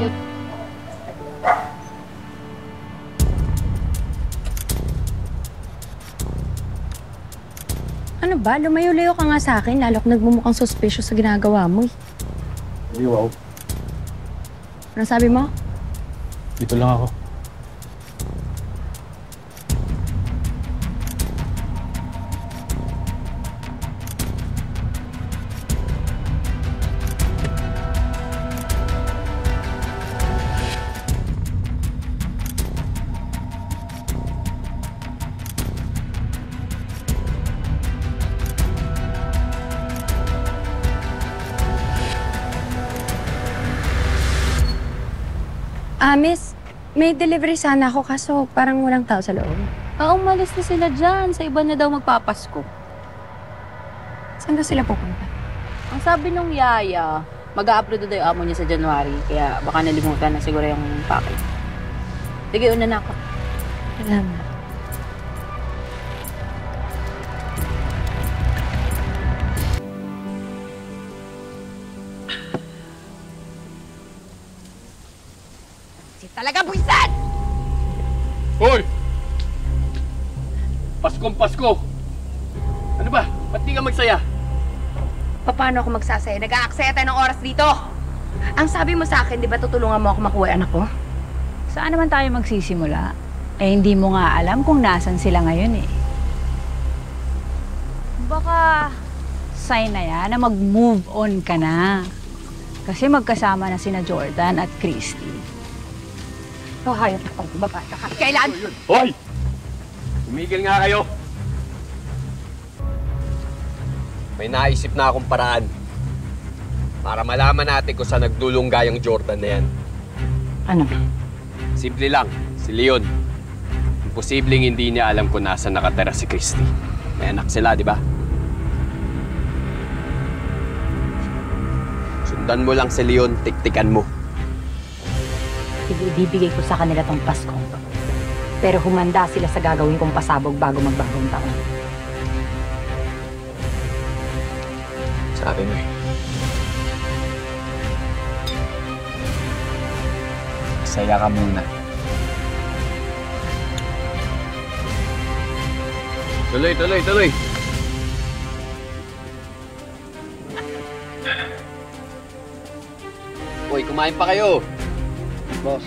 Ano ba? Lumayo-layo ka nga sa akin, lalo kung nagmumukhang suspicious sa ginagawa mo eh. Hindi, wow. Ano sabi mo? Dito lang ako. Miss, may delivery sana ako kaso parang walang tao sa loob. Umalis na sila dyan. Sa iba na daw magpapasko. Saan daw sila pupunta? Ang sabi nung yaya, mag-a-upload na daw yung amo niya sa January. Kaya baka nalimutan na siguro yung package. Sige, una na ako. Salamat. Talaga buwisan! Hoy! Paskong Pasko! Ano ba? Ba't di ka magsaya? Paano ako magsasaya? Nag-aaksaya tayo ng oras dito. Ang sabi mo sa akin, di ba tutulungan mo ako makuha yung anak ko? Saan naman tayo magsisimula? Eh, hindi mo nga alam kung nasan sila ngayon eh. Baka sign na yan na mag-move on ka na. Kasi magkasama na sina Jordan at Christy. Oh, hayop na pang babae. Kailan? Hoy! Tumigil nga kayo! May naisip na akong paraan para malaman natin kung saan nagdulungga yung Jordan na yan. Ano? Simple lang, si Leon. Imposibleng hindi niya alam kung nasaan nakatira si Christy. May anak sila, di ba? Sundan mo lang si Leon, tiktikan mo. Ibibigay ko sa kanila tong Pasko. Pero humanda sila sa gagawin kong pasabog bago magbagong taon. Sabi mo eh. Masaya ka muna. Tuloy, tuloy, tuloy! Uy, kumain pa kayo! Boss.